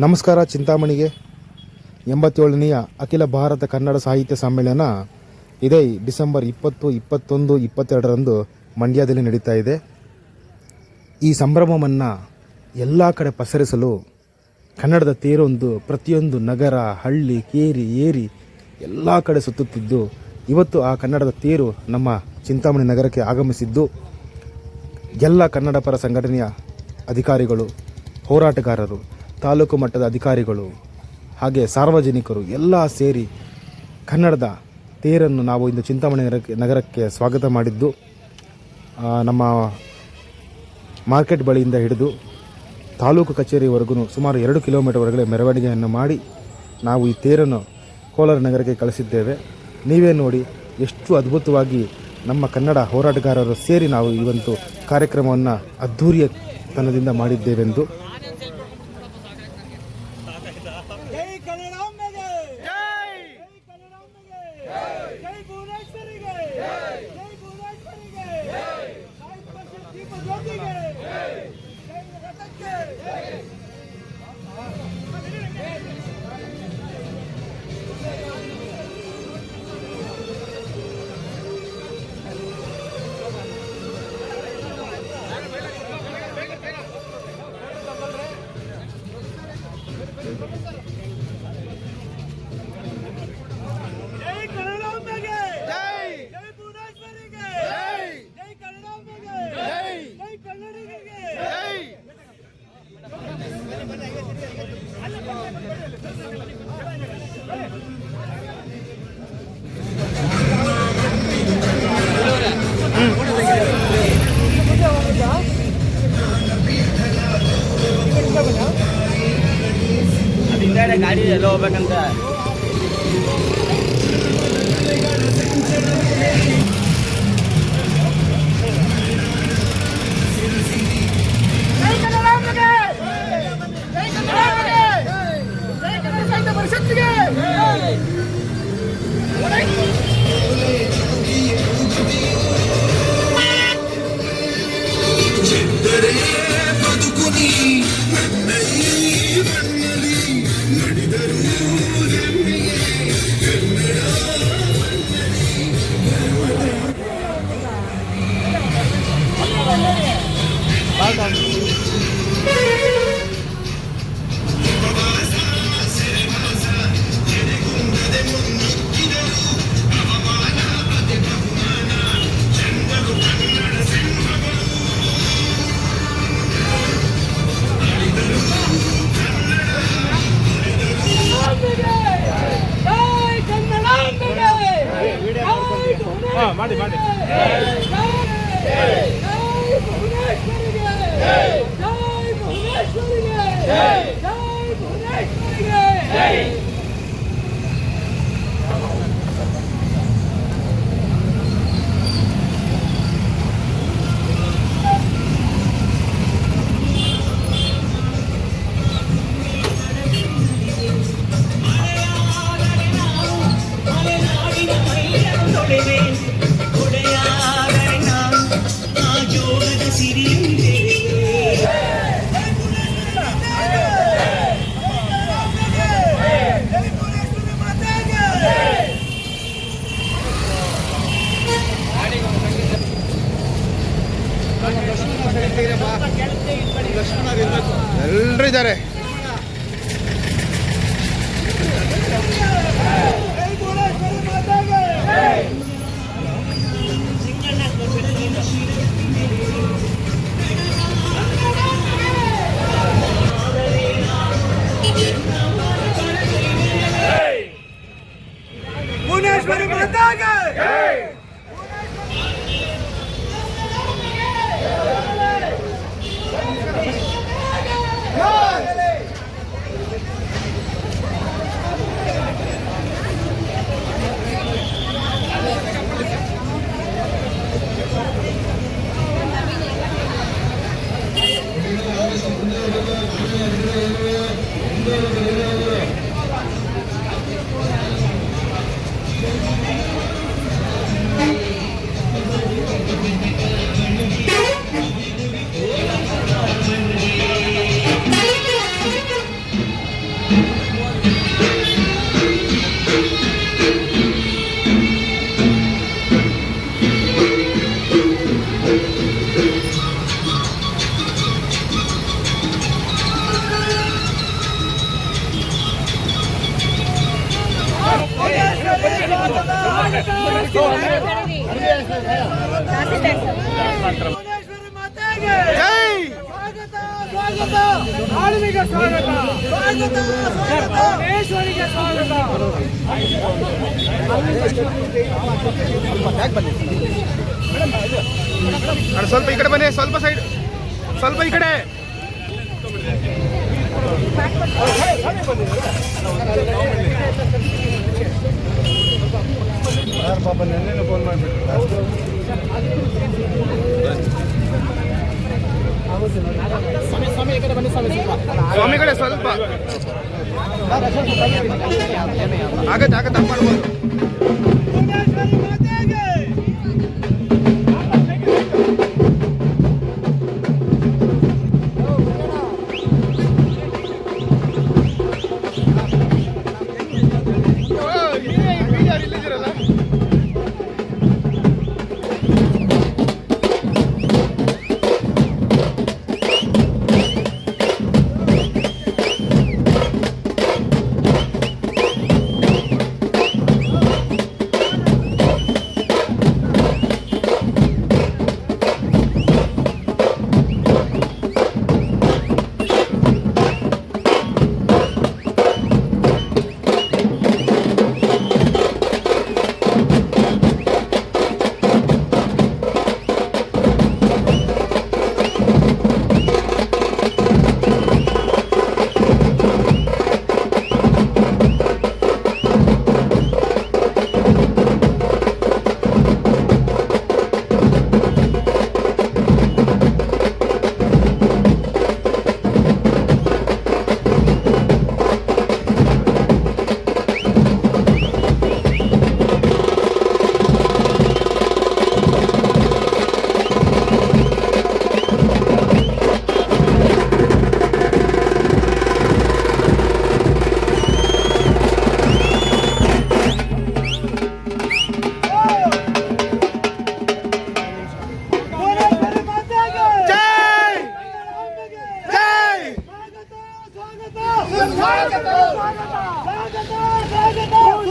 ನಮಸ್ಕಾರ. ಚಿಂತಾಮಣಿಗೆ 87ನೇಯ ಅಖಿಲ ಭಾರತ ಕನ್ನಡ ಸಾಹಿತ್ಯ ಸಮ್ಮೇಳನ ಇದೇ ಡಿಸೆಂಬರ್ 20, 21, 22ರಂದು ಮಂಡ್ಯದಲ್ಲಿ ನಡೀತಾ ಇದೆ. ಈ ಸಂಭ್ರಮವನ್ನು ಎಲ್ಲ ಕಡೆ ಪಸರಿಸಲು ಕನ್ನಡದ ತೇರೊಂದು ಪ್ರತಿಯೊಂದು ನಗರ, ಹಳ್ಳಿ, ಕೇರಿ, ಏರಿ ಎಲ್ಲ ಕಡೆ ಸುತ್ತುತ್ತಿದ್ದು, ಇವತ್ತು ಆ ಕನ್ನಡದ ತೇರು ನಮ್ಮ ಚಿಂತಾಮಣಿ ನಗರಕ್ಕೆ ಆಗಮಿಸಿದ್ದು, ಎಲ್ಲ ಕನ್ನಡ ಪರ ಸಂಘಟನೆಯ ಅಧಿಕಾರಿಗಳು, ಹೋರಾಟಗಾರರು, ತಾಲೂಕು ಮಟ್ಟದ ಅಧಿಕಾರಿಗಳು ಹಾಗೆ ಸಾರ್ವಜನಿಕರು ಎಲ್ಲ ಸೇರಿ ಕನ್ನಡದ ತೇರನ್ನು ನಾವು ಇಂದು ಚಿಂತಾಮಣಿ ನಗರಕ್ಕೆ ಸ್ವಾಗತ ಮಾಡಿದ್ದು, ನಮ್ಮ ಮಾರ್ಕೆಟ್ ಬಳಿಯಿಂದ ಹಿಡಿದು ತಾಲೂಕು ಕಚೇರಿವರೆಗೂ ಸುಮಾರು 2 ಕಿಲೋಮೀಟರ್ ವರೆಗೆ ಮೆರವಣಿಗೆಯನ್ನು ಮಾಡಿ ನಾವು ಈ ತೇರನ್ನು ಕೋಲಾರ ನಗರಕ್ಕೆ ಕಳಿಸಿದ್ದೇವೆ. ನೀವೇ ನೋಡಿ ಎಷ್ಟು ಅದ್ಭುತವಾಗಿ ನಮ್ಮ ಕನ್ನಡ ಹೋರಾಟಗಾರರು ಸೇರಿ ನಾವು ಈ ಒಂದು ಕಾರ್ಯಕ್ರಮವನ್ನು ಅದ್ಧೂರಿಯತನದಿಂದ ಮಾಡಿದ್ದೇವೆಂದು. ಗಾಡಿ ಎಲ್ಲ ಹೋಗ್ಬೇಕಂತ ಮಾಡಿ ಎಲ್ಲರೂ ಇದ್ದಾರೆ. ಭುವನೇಶ್ವರಿ ಮಾತಾಗೆ ಆಳ್ವಿಗೆ ಸ್ವಾಗತ ಭುವನೇಶ್ವರಿಗೆ ಸ್ವಾಗತ. ಸ್ವಲ್ಪ ಈ ಕಡೆ ಬನ್ನಿ, ಸ್ವಲ್ಪ ಸೈಡ್, ಸ್ವಲ್ಪ ಈ ಕಡೆ. ಪಾಪ ನೆನ್ನೆ ಫೋನ್ ಮಾಡಿಬಿಟ್ಟು ಸ್ವಾಮಿ ಕಡೆ ಸ್ವಲ್ಪ ಆಗತ್ತೆ ಆಗತ್ತೆ ಅಪ್ಪ ಮಾಡ್ಬೋದು.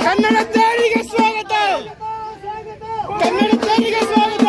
ಕನ್ನಡದವರಿಗೆ ಸ್ವಾಗತ, ಕನ್ನಡದವರಿಗೆ ಸ್ವಾಗತ.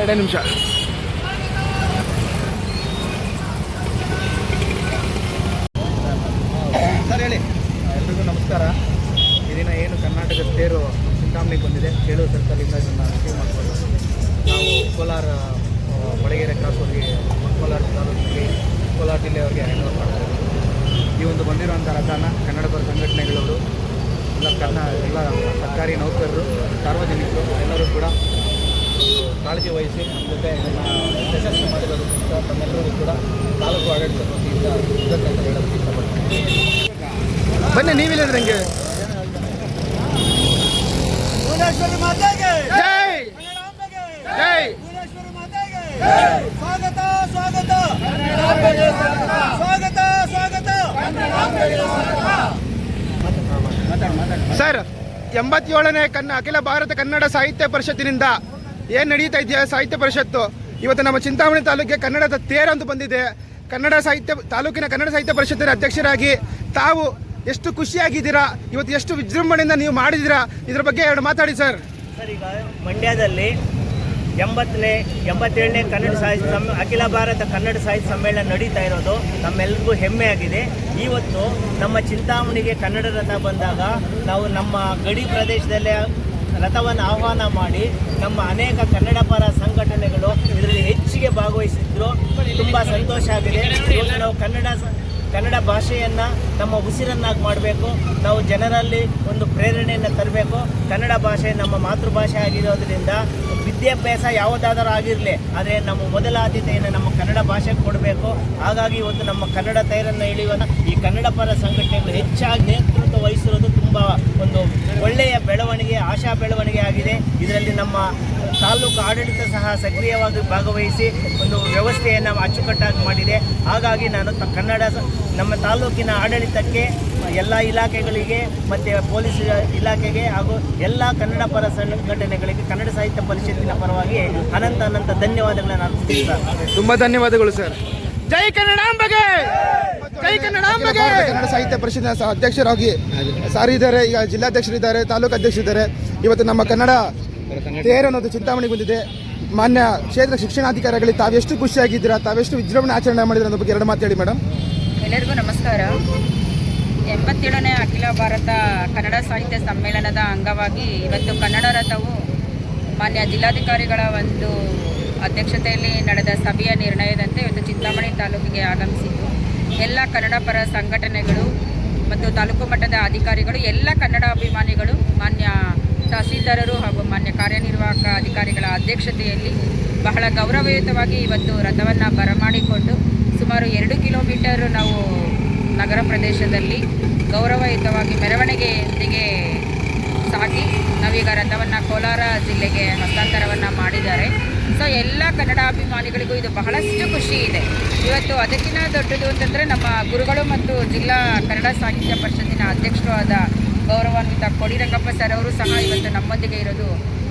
ಎರಡೇ ನಿಮಿಷ. ಸರ್ ಹೇಳಿ. ಎಲ್ರಿಗೂ ನಮಸ್ಕಾರ. ಈ ದಿನ ಏನು ಕರ್ನಾಟಕ ತೇರು ಚಿಂತಾಮಣಿಗೆ ಬಂದಿದೆ, ಚೇಳೂರು ಸರ್ಕಲಿಂದ ಇದನ್ನು ರಿಸೀವ್ ಮಾಡಿಕೊಂಡು ನಾವು ಕೋಲಾರ ಬಡಗೆರೆ ಕ್ರಾಸ್ ಹೋಗಿ ಕೋಲಾರ ತಾಲೂಕಿಗೆ ಕೋಲಾರ ಜಿಲ್ಲೆಯವರಿಗೆ ಹ್ಯಾಂಡ್ ಓವರ್ ಮಾಡ್ತಾ ಇದ್ದೀವಿ. ಈ ಒಂದು ಬಂದಿರುವಂಥ ರಥನ ಕನ್ನಡ ಪರ ಸಂಘಟನೆಗಳವರು ಎಲ್ಲ ಸರ್ಕಾರಿ ನೌಕರರು, ಸಾರ್ವಜನಿಕರು ಎಲ್ಲರೂ ಕೂಡ ಕಾಳಜಿ ವಹಿಸಿ ನಮ್ಮ ಜೊತೆ ಇದನ್ನು ಯಶಸ್ವಿ ಮಾಡಿರೋದಕ್ಕಿಂತ ತಮ್ಮೆಲ್ಲರಿಗೂ ಕೂಡ ತಾಲೂಕು ಆಡಳಿತ ವತಿಯಿಂದ ಕೃತಜ್ಞತೆ ಹೇಳೋದಕ್ಕೆ ಇಷ್ಟಪಡ್ತೀನಿ. ಬನ್ನಿ, ನೀವಿಲ್ಲ ನನಗೆ ಭುವನೇಶ್ವರಿ ಮಾತೆಗೆ ಜೈ ಕನ್ನಡಾಂಬೆಗೆ ಜೈ. ಭುವನೇಶ್ವರಿ ಮಾತೆಗೆ ಸ್ವಾಗತ ಸ್ವಾಗತ ಸ್ವಾಗತ ಸ್ವಾಗತ. ಸರ್, 87ನೇ ಅಖಿಲ ಭಾರತ ಕನ್ನಡ ಸಾಹಿತ್ಯ ಪರಿಷತ್ತಿನಿಂದ ಏನು ನಡೀತಾ ಇದೆಯಾ ಸಾಹಿತ್ಯ ಪರಿಷತ್ತು, ಇವತ್ತು ನಮ್ಮ ಚಿಂತಾಮಣಿ ತಾಲೂಕಿಗೆ ಕನ್ನಡದ ತೇರಂತೂ ಬಂದಿದೆ. ತಾಲೂಕಿನ ಕನ್ನಡ ಸಾಹಿತ್ಯ ಪರಿಷತ್ತಿನ ಅಧ್ಯಕ್ಷರಾಗಿ ತಾವು ಎಷ್ಟು ಖುಷಿಯಾಗಿದ್ದೀರಾ, ಇವತ್ತು ಎಷ್ಟು ವಿಜೃಂಭಣೆಯಿಂದ ನೀವು ಮಾಡಿದ್ದೀರಾ, ಇದ್ರ ಬಗ್ಗೆ ಎರಡು ಮಾತಾಡಿ ಸರ್. ಸರ್, ಈಗ ಮಂಡ್ಯದಲ್ಲಿ 87ನೇ ಕನ್ನಡ ಸಾಹಿತ್ಯ ಅಖಿಲ ಭಾರತ ಕನ್ನಡ ಸಾಹಿತ್ಯ ಸಮ್ಮೇಳನ ನಡೀತಾ ಇರೋದು ನಮ್ಮೆಲ್ಲರಿಗೂ ಹೆಮ್ಮೆ ಆಗಿದೆ. ಇವತ್ತು ನಮ್ಮ ಚಿಂತಾಮಣಿಗೆ ಕನ್ನಡ ರಥ ಬಂದಾಗ ನಾವು ನಮ್ಮ ಗಡಿ ಪ್ರದೇಶದಲ್ಲೇ ರಥವನ್ನು ಆಹ್ವಾನ ಮಾಡಿ ನಮ್ಮ ಅನೇಕ ಕನ್ನಡ ಪರ ಸಂಘಟನೆಗಳು ಇದರಲ್ಲಿ ಹೆಚ್ಚಿಗೆ ಭಾಗವಹಿಸಿದ್ರು. ತುಂಬ ಸಂತೋಷ ಆಗಿದೆ. ಇವತ್ತು ನಾವು ಕನ್ನಡ ಭಾಷೆಯನ್ನು ನಮ್ಮ ಉಸಿರನ್ನಾಗಿ ಮಾಡಬೇಕು, ನಾವು ಜನರಲ್ಲಿ ಒಂದು ಪ್ರೇರಣೆಯನ್ನು ತರಬೇಕು. ಕನ್ನಡ ಭಾಷೆ ನಮ್ಮ ಮಾತೃಭಾಷೆ ಆಗಿರೋದ್ರಿಂದ ವಿದ್ಯಾಭ್ಯಾಸ ಯಾವುದಾದರೂ ಆಗಿರಲಿ, ಆದರೆ ನಮ್ಮ ಮೊದಲ ಆದ್ಯತೆಯನ್ನು ನಮ್ಮ ಕನ್ನಡ ಭಾಷೆಗೆ ಕೊಡಬೇಕು. ಹಾಗಾಗಿ ಇವತ್ತು ನಮ್ಮ ಕನ್ನಡ ತೇರನ್ನು ಇಳಿಯುವ ಈ ಕನ್ನಡ ಪರ ಸಂಘಟನೆಗಳು ಹೆಚ್ಚಾಗಿ ನೇತೃತ್ವ ವಹಿಸಿರೋದು ತುಂಬ ಒಂದು ಒಳ್ಳೆಯ ಬೆಳವಣಿಗೆ, ಆಶಾ ಬೆಳವಣಿಗೆ ಆಗಿದೆ. ಇದರಲ್ಲಿ ನಮ್ಮ ತಾಲೂಕು ಆಡಳಿತ ಸಹ ಸಕ್ರಿಯವಾಗಿ ಭಾಗವಹಿಸಿ ಒಂದು ವ್ಯವಸ್ಥೆಯನ್ನು ಅಚ್ಚುಕಟ್ಟಾಗಿ ಮಾಡಿದೆ. ಹಾಗಾಗಿ ನಾನು ನಮ್ಮ ತಾಲೂಕಿನ ಆಡಳಿತಕ್ಕೆ, ಎಲ್ಲ ಇಲಾಖೆಗಳಿಗೆ ಮತ್ತು ಪೊಲೀಸ್ ಇಲಾಖೆಗೆ ಹಾಗೂ ಎಲ್ಲ ಕನ್ನಡ ಪರ ಸಂಘಟನೆಗಳಿಗೆ ಕನ್ನಡ ಸಾಹಿತ್ಯ ಪರಿಷತ್ತಿನ ಪರವಾಗಿ ಅನಂತ ಧನ್ಯವಾದಗಳನ್ನು ಅರ್ಪಿಸ್ತೀನಿ ಸರ್. ತುಂಬಾ ಧನ್ಯವಾದಗಳು ಸರ್. ಜೈ ಕನ್ನಡಾಂಬೆಗೆ, ಜೈ ಕನ್ನಡಾಂಬೆಗೆ. ಕನ್ನಡ ಸಾಹಿತ್ಯ ಪರಿಷತ್ತಿನ ಅಧ್ಯಕ್ಷರಾಗಿ ಸಾರ್ ಇದ್ದಾರೆ, ಈಗ ಜಿಲ್ಲಾಧ್ಯಕ್ಷರಿದ್ದಾರೆ, ತಾಲೂಕು ಅಧ್ಯಕ್ಷರಿದ್ದಾರೆ. ಇವತ್ತು ನಮ್ಮ ಕನ್ನಡ ತೇರು ಅನ್ನೋದು ಚಿಂತಾಮಣಿಗೆ ಬಂದಿದೆ. ಮಾನ್ಯ ಕ್ಷೇತ್ರ ಶಿಕ್ಷಣಾಧಿಕಾರಿಗಳಿಗೆ ತಾವೆಷ್ಟು ಖುಷಿಯಾಗಿದ್ದೀರಾ, ತಾವೆಷ್ಟು ವಿಜೃಂಭಣೆ ಆಚರಣೆ ಮಾಡಿದ್ರೆ ಅನ್ನೋ ಬಗ್ಗೆ ಎರಡು ಮಾತಾಡಿ ಮೇಡಮ್. ಎಲ್ಲರಿಗೂ ನಮಸ್ಕಾರ. 87ನೇ ಅಖಿಲ ಭಾರತ ಕನ್ನಡ ಸಾಹಿತ್ಯ ಸಮ್ಮೇಳನದ ಅಂಗವಾಗಿ ಇವತ್ತು ಕನ್ನಡ ರಥವು ಮಾನ್ಯ ಜಿಲ್ಲಾಧಿಕಾರಿಗಳ ಒಂದು ಅಧ್ಯಕ್ಷತೆಯಲ್ಲಿ ನಡೆದ ಸಭೆಯ ನಿರ್ಣಯದಂತೆ ಇವತ್ತು ಚಿಂತಾಮಣಿ ತಾಲೂಕಿಗೆ ಆಗಮಿಸಿದ್ದು ಎಲ್ಲ ಕನ್ನಡ ಪರ ಸಂಘಟನೆಗಳು ಮತ್ತು ತಾಲೂಕು ಮಟ್ಟದ ಅಧಿಕಾರಿಗಳು, ಎಲ್ಲ ಕನ್ನಡ ಅಭಿಮಾನಿಗಳು, ಮಾನ್ಯ ತಹಸೀಲ್ದಾರರು ಹಾಗೂ ಮಾನ್ಯ ಕಾರ್ಯನಿರ್ವಾಹಕ ಅಧಿಕಾರಿಗಳ ಅಧ್ಯಕ್ಷತೆಯಲ್ಲಿ ಬಹಳ ಗೌರವಯುತವಾಗಿ ಇವತ್ತು ರಥವನ್ನು ಬರಮಾಡಿಕೊಂಡು ಸುಮಾರು 2 ಕಿಲೋಮೀಟರ್ ನಾವು ನಗರ ಪ್ರದೇಶದಲ್ಲಿ ಗೌರವಯುತವಾಗಿ ಮೆರವಣಿಗೆಯೊಂದಿಗೆ ಸಾಗಿ ನಾವೀಗ ರಥವನ್ನು ಕೋಲಾರ ಜಿಲ್ಲೆಗೆ ಹಸ್ತಾಂತರವನ್ನು ಮಾಡಿದ್ದಾರೆ. ಸೊ ಎಲ್ಲ ಕನ್ನಡಾಭಿಮಾನಿಗಳಿಗೂ ಇದು ಬಹಳಷ್ಟು ಖುಷಿ ಇದೆ. ಇವತ್ತು ಅದಕ್ಕಿಂತ ದೊಡ್ಡದು ಅಂತಂದರೆ ನಮ್ಮ ಗುರುಗಳು ಮತ್ತು ಜಿಲ್ಲಾ ಕನ್ನಡ ಸಾಹಿತ್ಯ ಪರಿಷತ್ತಿನ ಅಧ್ಯಕ್ಷರು ಆದ ಗೌರವಾನ್ವಿತ ಕೋಡಿ ರಂಗಪ್ಪ ಸರ್ ಅವರು ಸಹ ಇವತ್ತು ನಮ್ಮೊಂದಿಗೆ ಇರೋದು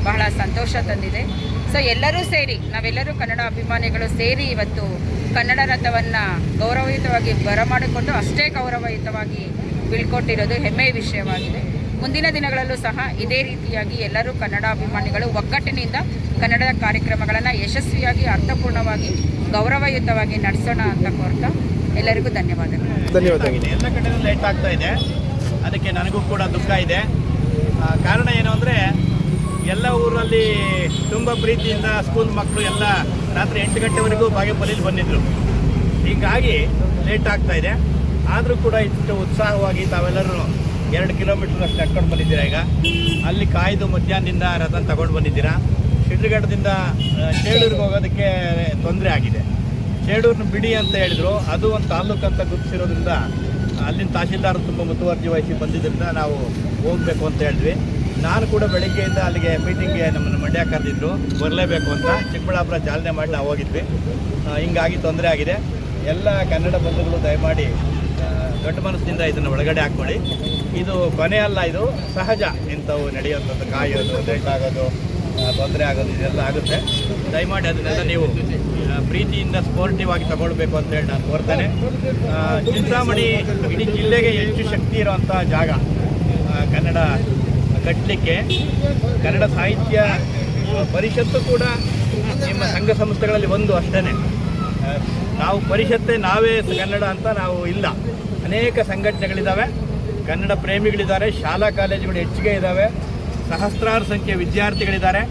ಬಹಳ ಸಂತೋಷ ತಂದಿದೆ. ಸೊ ಎಲ್ಲರೂ ಸೇರಿ, ನಾವೆಲ್ಲರೂ ಕನ್ನಡ ಅಭಿಮಾನಿಗಳು ಸೇರಿ ಇವತ್ತು ಕನ್ನಡ ರಥವನ್ನು ಗೌರವಯುತವಾಗಿ ಬರಮಾಡಿಕೊಂಡು ಅಷ್ಟೇ ಗೌರವಯುತವಾಗಿ ಬೀಳ್ಕೊಟ್ಟಿರೋದು ಹೆಮ್ಮೆಯ ವಿಷಯವಾಗಿದೆ. ಮುಂದಿನ ದಿನಗಳಲ್ಲೂ ಸಹ ಇದೇ ರೀತಿಯಾಗಿ ಎಲ್ಲರೂ ಕನ್ನಡ ಅಭಿಮಾನಿಗಳು ಒಗ್ಗಟ್ಟಿನಿಂದ ಕನ್ನಡದ ಕಾರ್ಯಕ್ರಮಗಳನ್ನು ಯಶಸ್ವಿಯಾಗಿ ಅರ್ಥಪೂರ್ಣವಾಗಿ ಗೌರವಯುತವಾಗಿ ನಡೆಸೋಣ ಅಂತ ಕೋರ್ತಾ ಎಲ್ಲರಿಗೂ ಧನ್ಯವಾದಗಳು. ಎಲ್ಲ ಕಡೆಯೂ ಲೇಟ್ ಆಗ್ತಾ ಇದೆ, ಅದಕ್ಕೆ ನನಗೂ ಕೂಡ ದುಃಖ ಇದೆ. ಕಾರಣ ಏನು ಅಂದರೆ ಎಲ್ಲ ಊರಲ್ಲಿ ತುಂಬ ಪ್ರೀತಿಯಿಂದ ಸ್ಕೂಲ್ ಮಕ್ಕಳು ಎಲ್ಲ ರಾತ್ರಿ 8 ಗಂಟೆವರೆಗೂ ಬಾಗೇಪಲ್ಲಿಲಿ ಬಂದಿದ್ದರು. ಹೀಗಾಗಿ ಲೇಟ್ ಆಗ್ತಾ ಇದೆ. ಆದರೂ ಕೂಡ ಇಷ್ಟು ಉತ್ಸಾಹವಾಗಿ ತಾವೆಲ್ಲರೂ 2 ಕಿಲೋಮೀಟರ್ ಅಷ್ಟು ನಡ್ಕೊಂಡು ಬಂದಿದ್ದೀರಾ. ಈಗ ಅಲ್ಲಿ ಕಾಯ್ದು ಮಧ್ಯಾಹ್ನದಿಂದ ರಥನ ತಗೊಂಡು ಬಂದಿದ್ದೀರಾ. ಶಿಡ್ಲಘಟ್ಟದಿಂದ ಚೇಳೂರಿಗೆ ಹೋಗೋದಕ್ಕೆ ತೊಂದರೆ ಆಗಿದೆ. ಚೇಳೂರನ್ನ ಬಿಡಿ ಅಂತ ಹೇಳಿದ್ರು, ಅದು ಒಂದು ತಾಲೂಕು ಅಂತ ಗುರುತಿಸಿರೋದ್ರಿಂದ ಅಲ್ಲಿನ ತಹಸೀಲ್ದಾರ್ ತುಂಬ ಮುತುವರ್ಜಿ ವಹಿಸಿ ಬಂದಿದ್ದರಿಂದ ನಾವು ಹೋಗಬೇಕು ಅಂತ ಹೇಳಿದ್ವಿ. ನಾನು ಕೂಡ ಬೆಳಗ್ಗೆಯಿಂದ ಅಲ್ಲಿಗೆ ಮೀಟಿಂಗ್ಗೆ ನಮ್ಮನ್ನು ಮಂಡ್ಯ ಕರೆದಿದ್ರು, ಬರಲೇಬೇಕು ಅಂತ. ಚಿಕ್ಕಬಳ್ಳಾಪುರ ಚಾಲನೆ ಮಾಡಿ ನಾವು ಹೋಗಿದ್ವಿ. ಹಿಂಗಾಗಿ ತೊಂದರೆ ಆಗಿದೆ. ಎಲ್ಲ ಕನ್ನಡ ಬಂಧುಗಳು ದಯಮಾಡಿ ದೊಡ್ಡ ಮನಸ್ಸಿನಿಂದ ಇದನ್ನು ಒಳಗಡೆ ಹಾಕ್ಕೊಳ್ಳಿ. ಇದು ಕೊನೆ ಅಲ್ಲ, ಇದು ಸಹಜ. ಇಂಥವು ನಡೆಯುವಂಥದ್ದು, ಕಾಯೋದು, ಲೇಟ್ ಆಗೋದು, ತೊಂದರೆ ಆಗೋದು, ಇದೆಲ್ಲ ಆಗುತ್ತೆ. ದಯಮಾಡಿ ಅದನ್ನೆಲ್ಲ ನೀವು ಪ್ರೀತಿಯಿಂದ ಸ್ಪೋರ್ಟಿವ್ ಆಗಿ ತಗೊಳ್ಬೇಕು ಅಂತೇಳಿ ನಾನು ಕೋರ್ತೇನೆ. ಚಿಂತಾಮಣಿ ಇಡೀ ಜಿಲ್ಲೆಗೆ ಹೆಚ್ಚು ಶಕ್ತಿ ಇರುವಂಥ ಜಾಗ. ಕನ್ನಡ ಕಟ್ಟಲಿಕ್ಕೆ ಕನ್ನಡ ಸಾಹಿತ್ಯ ಪರಿಷತ್ತು ಕೂಡ ನಿಮ್ಮ ಸಂಘ ಸಂಸ್ಥೆಗಳಲ್ಲಿ ಒಂದು ಅಷ್ಟೇ. ನಾವು ಪರಿಷತ್ತೇ ನಾವೇ ಕನ್ನಡ ಅಂತ ನಾವು ಇಲ್ಲ. ಅನೇಕ ಸಂಘಟನೆಗಳಿದ್ದಾವೆ, ಕನ್ನಡ ಪ್ರೇಮಿಗಳಿದ್ದಾರೆ, ಶಾಲಾ ಕಾಲೇಜುಗಳು ಹೆಚ್ಚಿಗೆ ಇದ್ದಾವೆ, ಸಹಸ್ರಾರು ಸಂಖ್ಯೆ ವಿದ್ಯಾರ್ಥಿಗಳಿದ್ದಾರೆ,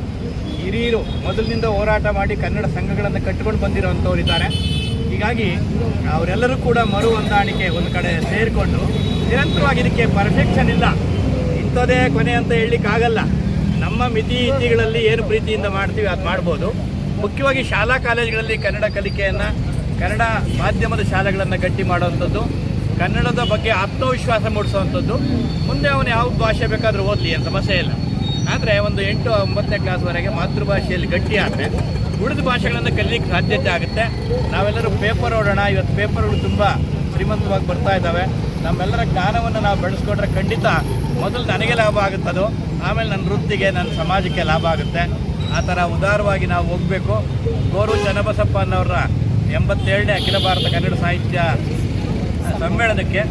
ಹಿರಿಯರು ಮೊದಲಿನಿಂದ ಹೋರಾಟ ಮಾಡಿ ಕನ್ನಡ ಸಂಘಗಳನ್ನು ಕಟ್ಟಿಕೊಂಡು ಬಂದಿರುವಂಥವ್ರು ಇದ್ದಾರೆ. ಹೀಗಾಗಿ ಅವರೆಲ್ಲರೂ ಕೂಡ ಮರು ಹೊಂದಾಣಿಕೆ ಒಂದು ಕಡೆ ಸೇರಿಕೊಂಡು ನಿರಂತರವಾಗಿ, ಇದಕ್ಕೆ ಪರ್ಫೆಕ್ಷನ್ ಇಲ್ಲ, ಇಂಥದೇ ಕೊನೆ ಅಂತ ಹೇಳಲಿಕ್ಕಾಗಲ್ಲ. ನಮ್ಮ ಮಿತಿ ಇತಿಗಳಲ್ಲಿ ಏನು ಪ್ರೀತಿಯಿಂದ ಮಾಡ್ತೀವಿ ಅದು ಮಾಡ್ಬೋದು. ಮುಖ್ಯವಾಗಿ ಶಾಲಾ ಕಾಲೇಜುಗಳಲ್ಲಿ ಕನ್ನಡ ಕಲಿಕೆಯನ್ನು, ಕನ್ನಡ ಮಾಧ್ಯಮದ ಶಾಲೆಗಳನ್ನು ಗಟ್ಟಿ ಮಾಡುವಂಥದ್ದು, ಕನ್ನಡದ ಬಗ್ಗೆ ಆತ್ಮವಿಶ್ವಾಸ ಮೂಡಿಸುವಂಥದ್ದು. ಮುಂದೆ ಅವನು ಯಾವ ಭಾಷೆ ಬೇಕಾದರೂ ಓದಲಿ, ಏನು ಸಮಸ್ಯೆ ಇಲ್ಲ. ಆದರೆ ಒಂದು 8, 9ನೇ ಕ್ಲಾಸ್ವರೆಗೆ ಮಾತೃಭಾಷೆಯಲ್ಲಿ ಗಟ್ಟಿ ಆದರೆ ಉಳಿದ ಭಾಷೆಗಳನ್ನು ಕಲಿಲಿಕ್ಕೆ ಸಾಧ್ಯತೆ ಆಗುತ್ತೆ. ನಾವೆಲ್ಲರೂ ಪೇಪರ್ ಓಡೋಣ. ಇವತ್ತು ಪೇಪರ್ಗಳು ತುಂಬ ಶ್ರೀಮಂತವಾಗಿ ಬರ್ತಾ ಇದ್ದಾವೆ. ನಮ್ಮೆಲ್ಲರ ಜ್ಞಾನವನ್ನು ನಾವು ಬೆಳೆಸ್ಕೊಂಡ್ರೆ ಖಂಡಿತ ಮೊದಲು ನನಗೆ ಲಾಭ ಆಗುತ್ತದು, ಆಮೇಲೆ ನನ್ನ ವೃತ್ತಿಗೆ, ನನ್ನ ಸಮಾಜಕ್ಕೆ ಲಾಭ ಆಗುತ್ತೆ. ಆ ಥರ ಉದಾರವಾಗಿ ನಾವು ಹೋಗಬೇಕು. ಗೋರು ಚನ್ನಬಸಪ್ಪ ಅನ್ನೋರ 87ನೇ ಅಖಿಲ ಭಾರತ ಕನ್ನಡ ಸಾಹಿತ್ಯ ಸಮ್ಮೇಳನಕ್ಕೆ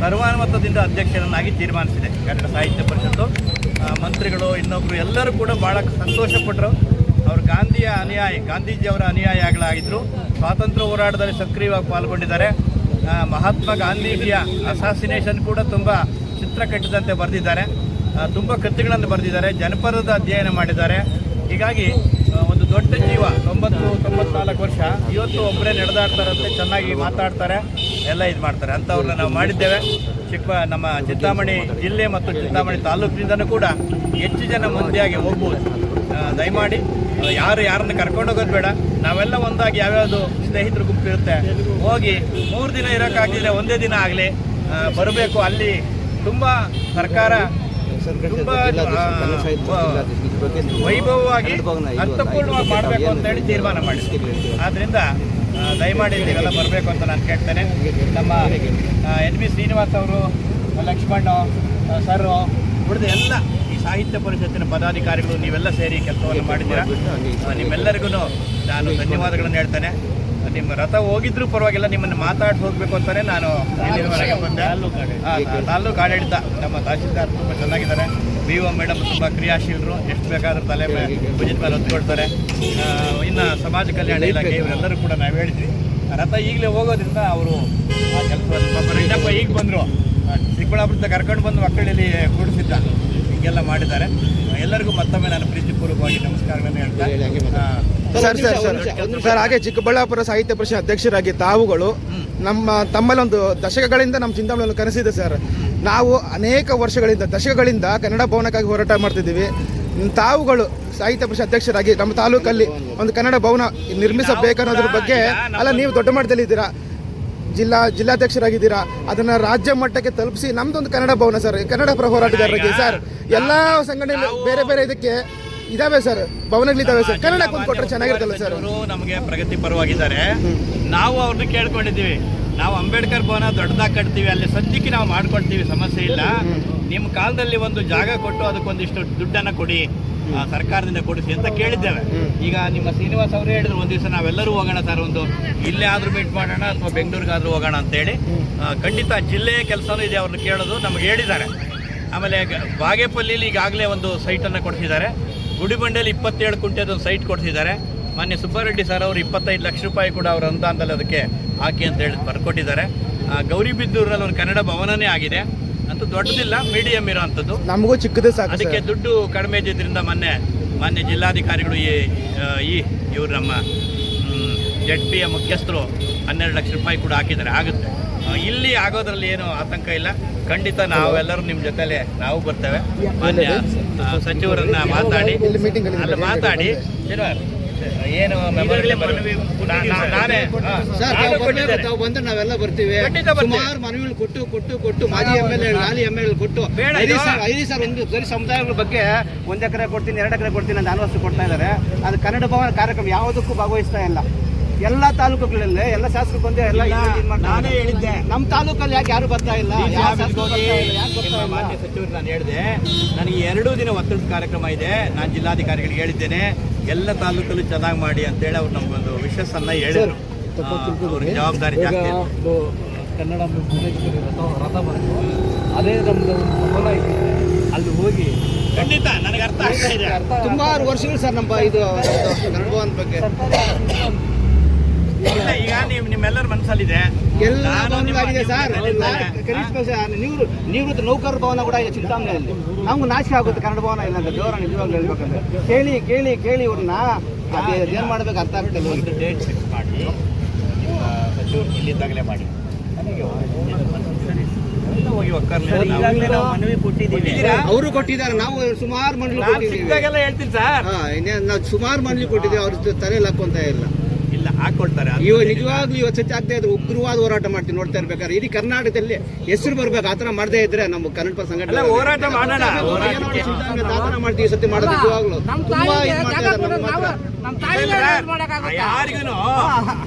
ಸರ್ವಾನುಮತದಿಂದ ಅಧ್ಯಕ್ಷರನ್ನಾಗಿ ತೀರ್ಮಾನಿಸಿದೆ ಕನ್ನಡ ಸಾಹಿತ್ಯ ಪರಿಷತ್ತು. ಮಂತ್ರಿಗಳು, ಇನ್ನೊಬ್ಬರು ಎಲ್ಲರೂ ಕೂಡ ಭಾಳ ಸಂತೋಷಪಟ್ಟರು. ಅವರು ಗಾಂಧೀಜಿಯವರ ಅನುಯಾಯಿಗಳಾಗಿದ್ದರು. ಸ್ವಾತಂತ್ರ್ಯ ಹೋರಾಟದಲ್ಲಿ ಸಕ್ರಿಯವಾಗಿ ಪಾಲ್ಗೊಂಡಿದ್ದಾರೆ. ಮಹಾತ್ಮ ಗಾಂಧೀಜಿಯ ಅಸಾಸಿನೇಷನ್ ಕೂಡ ತುಂಬ ಚಿತ್ರ ಕಟ್ಟಿದಂತೆ ಬರೆದಿದ್ದಾರೆ. ತುಂಬ ಕೃತಿಗಳನ್ನು ಬರೆದಿದ್ದಾರೆ. ಜನಪದದ ಅಧ್ಯಯನ ಮಾಡಿದ್ದಾರೆ. ಹೀಗಾಗಿ ಒಂದು ದೊಡ್ಡ ಜೀವ, 94 ವರ್ಷ, ಇವತ್ತು ಒಬ್ಬರೇ ನಡೆದಾಡ್ತಾರಂತೆ, ಚೆನ್ನಾಗಿ ಮಾತಾಡ್ತಾರೆ, ಎಲ್ಲ ಇದು ಮಾಡ್ತಾರೆ. ಅಂಥವ್ರನ್ನ ನಾವು ಮಾಡಿದ್ದೇವೆ. ನಮ್ಮ ಚಿಂತಾಮಣಿ ಜಿಲ್ಲೆ ಮತ್ತು ಚಿಂತಾಮಣಿ ತಾಲೂಕಿನಿಂದನೂ ಕೂಡ ಹೆಚ್ಚು ಜನ ಮಂದಿಯಾಗಿ ಹೋಗ್ಬೋದು. ದಯಮಾಡಿ ಯಾರನ್ನು ಕರ್ಕೊಂಡು ಹೋಗೋದು ಬೇಡ. ನಾವೆಲ್ಲ ಒಂದಾಗಿ ಯಾವ್ಯಾವುದು ಸ್ನೇಹಿತರ ಗುಂಪಿರುತ್ತೆ ಹೋಗಿ 3 ದಿನ ಇರೋಕ್ಕಾಗಲಿಲ್ಲ, ಒಂದೇ ದಿನ ಆಗಲಿ ಬರಬೇಕು. ಅಲ್ಲಿ ತುಂಬ ಸರ್ಕಾರ ತುಂಬ ವೈಭವವಾಗಿ ಅರ್ಥಪೂರ್ಣವಾಗಿ ಮಾಡಬೇಕು ಅಂತೇಳಿ ತೀರ್ಮಾನ ಮಾಡಿ. ಆದ್ದರಿಂದ ದಯಮಾಡಿ ನೀವೆಲ್ಲ ಬರಬೇಕು ಅಂತ ನಾನು ಕೇಳ್ತೇನೆ. ನಮ್ಮ NB ಶ್ರೀನಿವಾಸ್ ಅವರು, ಲಕ್ಷ್ಮಣ್ ಸರ್, ಉಳಿದ ಎಲ್ಲ ಈ ಸಾಹಿತ್ಯ ಪರಿಷತ್ತಿನ ಪದಾಧಿಕಾರಿಗಳು ನೀವೆಲ್ಲ ಸೇರಿ ಕೆಲಸವನ್ನು ಮಾಡಿದ್ದೀರಾ. ನಿಮ್ಮೆಲ್ಲರಿಗೂ ನಾನು ಧನ್ಯವಾದಗಳನ್ನು ಹೇಳ್ತೇನೆ. ನಿಮ್ಮ ರಥ ಹೋಗಿದ್ರೂ ಪರವಾಗಿಲ್ಲ, ನಿಮ್ಮನ್ನು ಮಾತಾಡಿ ಹೋಗಬೇಕು ಅಂತಲೇ ನಾನು ಇಲ್ಲಿವರೆಗೆ ಬಂದೆ. ತಾಲೂಕು ಆಡಳಿತ ನಮ್ಮ ತಹಶೀಲ್ದಾರ್ ತುಂಬ ಚೆನ್ನಾಗಿದ್ದಾರೆ. BO ಮೇಡಮ್ ತುಂಬ ಕ್ರಿಯಾಶೀಲರು, ಎಷ್ಟು ಬೇಕಾದ್ರೂ ತಲೆ ಭುಜದ ಮೇಲೆ ಹೊತ್ಕೊಳ್ತಾರೆ. ಇನ್ನು ಸಮಾಜ ಕಲ್ಯಾಣ ಇಲಾಖೆ ಇವರೆಲ್ಲರೂ ಕೂಡ ನಾವು ಹೇಳಿದ್ವಿ. ರಥ ಈಗಲೇ ಹೋಗೋದ್ರಿಂದ ಅವರು ಆ ಕೆಲಸವನ್ನು ಪಾಪ ರೆಡ್ಡಪ್ಪ ಈಗ ಬಂದರು, ಚಿಕ್ಕಬಳ್ಳಾಪುರದಿಂದ ಕರ್ಕೊಂಡು ಬಂದು ಮಕ್ಕಳಲ್ಲಿ ಕೂಡಿಸಿದ್ದ, ಹೀಗೆಲ್ಲ ಮಾಡಿದ್ದಾರೆ. ಎಲ್ಲರಿಗೂ ಮತ್ತೊಮ್ಮೆ ನಾನು ಪ್ರೀತಿಪೂರ್ವಕವಾಗಿ ನಮಸ್ಕಾರಗಳನ್ನು ಹೇಳ್ತಾ ಸರ್ ಹಾಗೆ ಚಿಕ್ಕಬಳ್ಳಾಪುರ ಸಾಹಿತ್ಯ ಪರಿಷತ್ ಅಧ್ಯಕ್ಷರಾಗಿ ತಾವುಗಳು ತಮ್ಮಲ್ಲಿ ಒಂದು ದಶಕಗಳಿಂದ ನಮ್ಮ ಚಿಂತಾಮಣಿಯನ್ನು ಕನಸಿದೆ ಸರ್. ನಾವು ಅನೇಕ ವರ್ಷಗಳಿಂದ, ದಶಕಗಳಿಂದ ಕನ್ನಡ ಭವನಕ್ಕಾಗಿ ಹೋರಾಟ ಮಾಡ್ತಿದ್ದೀವಿ. ತಾವುಗಳು ಸಾಹಿತ್ಯ ಪರಿಷತ್ ಅಧ್ಯಕ್ಷರಾಗಿ ನಮ್ಮ ತಾಲೂಕಲ್ಲಿ ಒಂದು ಕನ್ನಡ ಭವನ ನಿರ್ಮಿಸಬೇಕನ್ನೋದ್ರ ಬಗ್ಗೆ ಅಲ್ಲ, ನೀವು ದೊಡ್ಡ ಮಟ್ಟದಲ್ಲಿ ಇದ್ದೀರಾ, ಜಿಲ್ಲಾಧ್ಯಕ್ಷರಾಗಿದ್ದೀರಾ, ಅದನ್ನ ರಾಜ್ಯ ಮಟ್ಟಕ್ಕೆ ತಲುಪಿಸಿ ನಮ್ದೊಂದು ಕನ್ನಡ ಭವನ ಸರ್, ಕನ್ನಡ ಪರ ಹೋರಾಟಗಾರರಿಗೆ ಸರ್, ಎಲ್ಲ ಸಂಘಟನೆ ಬೇರೆ ಬೇರೆ ಇದಕ್ಕೆ ಇದಾವೆ ಸರ್, ಭವನಗಳಿದ್ದಾವೆ ಸರ್, ಕನ್ನಡ ಕೊಟ್ಟರೆ ಚೆನ್ನಾಗಿರ್ತಲ್ಲ ಸರ್. ಅವರು ನಮಗೆ ಪ್ರಗತಿ ಪರವಾಗಿದ್ದಾರೆ. ನಾವು ಅವ್ರನ್ನ ಕೇಳ್ಕೊಂಡಿದ್ದೀವಿ, ನಾವು ಅಂಬೇಡ್ಕರ್ ಭವನ ದೊಡ್ಡದಾಗಿ ಕಟ್ತೀವಿ, ಅಲ್ಲಿ ಸದ್ಯಕ್ಕೆ ನಾವು ಮಾಡ್ಕೊಳ್ತೀವಿ, ಸಮಸ್ಯೆ ಇಲ್ಲ. ನಿಮ್ಮ ಕಾಲದಲ್ಲಿ ಒಂದು ಜಾಗ ಕೊಟ್ಟು ಅದಕ್ಕೊಂದಿಷ್ಟು ದುಡ್ಡನ್ನು ಕೊಡಿ, ಸರ್ಕಾರದಿಂದ ಕೊಡಿಸಿ ಅಂತ ಕೇಳಿದ್ದೇವೆ. ಈಗ ನಿಮ್ಮ ಶ್ರೀನಿವಾಸ್ ಅವರೇ ಹೇಳಿದ್ರು, ಒಂದು ದಿವಸ ನಾವೆಲ್ಲರೂ ಹೋಗೋಣ ಸರ್, ಒಂದು ಇಲ್ಲೇ ಆದರೂ ಮೀಟ್ ಮಾಡೋಣ ಅಥವಾ ಬೆಂಗಳೂರಿಗಾದರೂ ಹೋಗೋಣ ಅಂತೇಳಿ. ಖಂಡಿತ ಜಿಲ್ಲೆಯ ಕೆಲಸನೂ ಇದೆ, ಅವ್ರನ್ನ ಕೇಳೋದು ನಮಗೆ ಹೇಳಿದ್ದಾರೆ. ಆಮೇಲೆ ಬಾಗೇಪಲ್ಲಿಲಿ ಈಗಾಗಲೇ ಒಂದು ಸೈಟನ್ನು ಕೊಡಿಸಿದ್ದಾರೆ. ಗುಡಿಬಂಡೆಯಲ್ಲಿ 27 ಕುಂಟೆದೊಂದು ಸೈಟ್ ಕೊಡಿಸಿದ್ದಾರೆ. ಮಾನ್ಯ ಸುಬ್ಬಾರೆಡ್ಡಿ ಸರ್ ಅವರು 25 ಲಕ್ಷ ರೂಪಾಯಿ ಕೂಡ ಅವರ ಅನುದಾನದಲ್ಲಿ ಅದಕ್ಕೆ ಹಾಕಿ ಅಂತ ಹೇಳಿ ಬರ್ಕೊಟ್ಟಿದ್ದಾರೆ. ಗೌರಿಬಿದ್ದೂರಲ್ಲಿ ಒಂದು ಕನ್ನಡ ಭವನನೇ ಆಗಿದೆ, ಅಂತೂ ದೊಡ್ಡದಿಲ್ಲ, ಮೀಡಿಯಂ ಇರೋವಂಥದ್ದು, ನಮಗೂ ಚಿಕ್ಕದೇ ಸಾಕು. ಅದಕ್ಕೆ ದುಡ್ಡು ಕಡಿಮೆ ಇದ್ದಿದ್ದರಿಂದ ಮಾನ್ಯ ಜಿಲ್ಲಾಧಿಕಾರಿಗಳು ಇವರು ನಮ್ಮ ZPಯ ಮುಖ್ಯಸ್ಥರು 12 ಲಕ್ಷ ರೂಪಾಯಿ ಕೂಡ ಹಾಕಿದ್ದಾರೆ. ಆಗುತ್ತೆ, ಇಲ್ಲಿ ಆಗೋದ್ರಲ್ಲಿ ಏನು ಆತಂಕ ಇಲ್ಲ. ಖಂಡಿತ ನಾವೆಲ್ಲರೂ ನಿಮ್ಮ ಜೊತೆಲೆ ನಾವು ಬರ್ತೇವೆ. ಮಾನ್ಯ ಸಚಿವರನ್ನ ಮಾತಾಡಿ ಏನು ಬಂದ್ರೆ ನಾವೆಲ್ಲ ಬರ್ತೀವಿ. ಸುಮಾರು ಮನವಿಗಳು ಕೊಟ್ಟು ಮಾಜಿ MLA ಹಾಲಿ MLA ಕೊಟ್ಟು 5 ಸರ್ ಒಂದು ಗರಿ ಸಮುದಾಯಗಳ ಬಗ್ಗೆ 1 ಎಕರೆ ಕೊಡ್ತೀನಿ, 2 ಎಕರೆ ಕೊಡ್ತೀನಿ ಅಂತ ಆಶ್ವಾಸನೆ ಕೊಡ್ತಾ ಇದ್ದಾರೆ. ಅದು ಕನ್ನಡ ಭವನ ಕಾರ್ಯಕ್ರಮ ಯಾವುದಕ್ಕೂ ಭಾಗವಹಿಸ್ತಾ ಇಲ್ಲ. ಎಲ್ಲ ತಾಲೂಕುಗಳಲ್ಲಿ ಎಲ್ಲ ಶಾಸಕರು ಬಂದು ಎಲ್ಲ ನಾನೇ ಹೇಳಿದ್ದೆ, ನಮ್ಮ ತಾಲೂಕಲ್ಲಿ ಯಾಕೆ ಯಾರು ಬರ್ತಾ ಇಲ್ಲ? ಮಾನ್ಯ ಸಚಿವರು ನಾನು ಹೇಳಿದೆ, ನನಗೆ 2 ದಿನ ಒತ್ತಡದ ಕಾರ್ಯಕ್ರಮ ಇದೆ, ನಾನು ಜಿಲ್ಲಾಧಿಕಾರಿಗಳಿಗೆ ಹೇಳಿದ್ದೇನೆ, ಎಲ್ಲ ತಾಲೂಕಲ್ಲೂ ಚೆನ್ನಾಗಿ ಮಾಡಿ ಅಂತೇಳಿ ಅವ್ರು ನಮಗೊಂದು ವಿಷಸ್ಸನ್ನು ಹೇಳಿದರು. ಜವಾಬ್ದಾರಿ ಜಾಸ್ತಿ ಕನ್ನಡ ರಥ ಬಂತು, ಅದೇ ನಮ್ಮದು ಒಂದು ಭವನ ಇದೆ, ಅಲ್ಲಿ ಹೋಗಿ ಖಂಡಿತ ನನಗೆ ಅರ್ಥ ಆಗ್ತಾ ಇದೆ. ಸುಮಾರು ವರ್ಷಗಳು ಸರ್ ನಮ್ಮ ಇದು ಕನ್ನಡ ಭವನ ಬಗ್ಗೆ ಇಲ್ಲ, ಈಗ ನಿಮ್ಮೆಲ್ಲರ ಮನಸ್ಸಲ್ಲಿದೆ. ಎಲ್ಲ ನಾನು ನಿಮ್ಮ- ಆಗಿದೆ ಸರ್. ನಿಮ್ಮಲ್ಲಿದ್ದೇನೆ. ಕನಿಷ್ಠ ನಿವೃತ್ತ ನೌಕರರ ಭವನ ಕೂಡ ಇದೆ ಚಿಂತಾಮಣಿಯಲ್ಲಿ. ನಮ್ಗೆ ನಾಚಿಕೆ ಆಗುತ್ತೆ ಕನ್ನಡ ಭವನ ಇಲ್ಲ ಅಂತ ದೇವರ ನಿಜವಾಗ್ಲೂ ಹೇಳ್ಬೇಕಂದ್ರೆ ಕೇಳಿ ಕೇಳಿ ಕೇಳಿ ಇವ್ರನ್ನ ಅದೇನು ಮಾಡ್ಬೇಕು ಅರ್ಥ ಆಗ್ತಿಲ್ಲ. ಒಂದು ಡೇಟ್ ಫಿಕ್ಸ್ ಮಾಡಿ ನಿಮ್ಮ ಸಚಿವರು ಇಲ್ಲಿದ್ದಾಗಲೇ ಮಾಡಿ ನನಗೆ ಹೋಗಿ ಮನವಿ ಕೊಟ್ಟಿದ್ದೀವಿ. ಅವರು ಕೊಟ್ಟಿದ್ದಾರೆ, ನಾವು ಸುಮಾರು ಮಂಡಳಿ ಕೊಟ್ಟಿದ್ದೀವಿ. ಸಿಕ್ಕಾಗೆಲ್ಲ ಹೇಳ್ತೀನಿ ಸರ್. ನಾವು ಸುಮಾರು ಮಂಡಳಿ ಕೊಟ್ಟಿದ್ದೀವಿ, ಅವ್ರ ತಲೆಯಲ್ಲಿ ಹಾಕೊಂತ ಇಲ್ಲ. ಇಲ್ಲ ಹಾಕೊಳ್ತಾರೆ. ಇವಾಗ ನಿಜವಾಗ್ಲೂ ಇವತ್ತು ಸತ್ಯ ಆಗ್ತಾ ಇದ್ರೆ ಉಗ್ರವಾದ ಹೋರಾಟ ಮಾಡ್ತೀನಿ ನೋಡ್ತಾ ಇರ್ಬೇಕಾದ್ರೆ ಇಡೀ ಕರ್ನಾಟಕದಲ್ಲಿ ಹೆಸರು ಬರ್ಬೇಕು. ಆತರ ಮಾಡದೇ ಇದ್ರೆ ನಮ್ಮ ಕನ್ನಡ ಪರ ಸಂಘಟನೆ ಹೋರಾಟ ಮಾಡೋಣ. ಆತರ ಮಾಡ್ತೀವಿ, ಸತ್ಯ ಮಾಡೋದು ನಿಜವಾಗ್ಲೂ ತುಂಬಾ ಇದು ಮಾಡ್ತಾ ಇದ್ದಾರೆ. ಯಾರಿಗೂ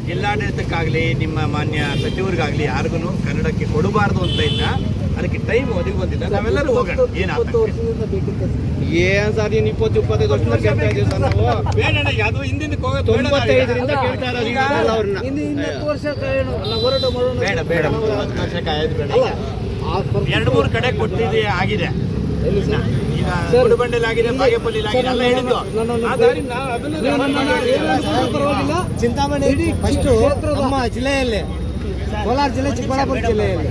ಜಿಲ್ಲಾಡಳಿತಕ್ಕಾಗ್ಲಿ ನಿಮ್ಮ ಮಾನ್ಯ ಸಚಿವರಿಗಾಗ್ಲಿ ಯಾರಿಗೂ ಕನ್ನಡಕ್ಕೆ ಕೊಡಬಾರ್ದು ಅಂತ ಇಲ್ಲ. ಅದಕ್ಕೆ ಟೈಮ್ ಒದಗಿ ಬಂದಿಲ್ಲ. ನಾವೆಲ್ಲರೂ ಹೋಗೋಣ. ಏನ್ ಸರ್ ನೀನು 20-25 ವರ್ಷದಿಂದ ಕೇಳ್ತಾ ಇದೀವಿ ಸರ್ ನಾವು. ಬೇಡ ಈಗ ಅದು ಹಿಂದಿನಕ್ಕೆ ಹೋಗೋದು 95ರಿಂದ ಕೇಳ್ತಾ ಇರೋದು ಈಗ ಅವ್ರನ್ನ. ಬೇಡ ಬೇಡ 10 ವರ್ಷ ಕಾಯೋದು ಬೇಡ. 2-3 ಕಡೆ ಕೊಟ್ಟಿದೆ ಆಗಿದೆ. ಈಗ ಗುಡಿಬಂಡೆಲ್ ಆಗಿದೆ, ಬಾಗೇಪಲ್ಲಿ ಆಗಿದೆ ಎಲ್ಲ ಹೇಳಿದ್ದು. ಆ ದಾರಿ ನಾವು ಅದನ್ನ ಚಿಂತಾಮಣಿ ಫಸ್ಟ್ ನಮ್ಮ ಜಿಲ್ಲೆಯಲ್ಲಿ ಕೋಲಾರ ಜಿಲ್ಲೆ ಚಿಕ್ಕಬಳ್ಳಾಪುರ ಜಿಲ್ಲೆಯಲ್ಲಿ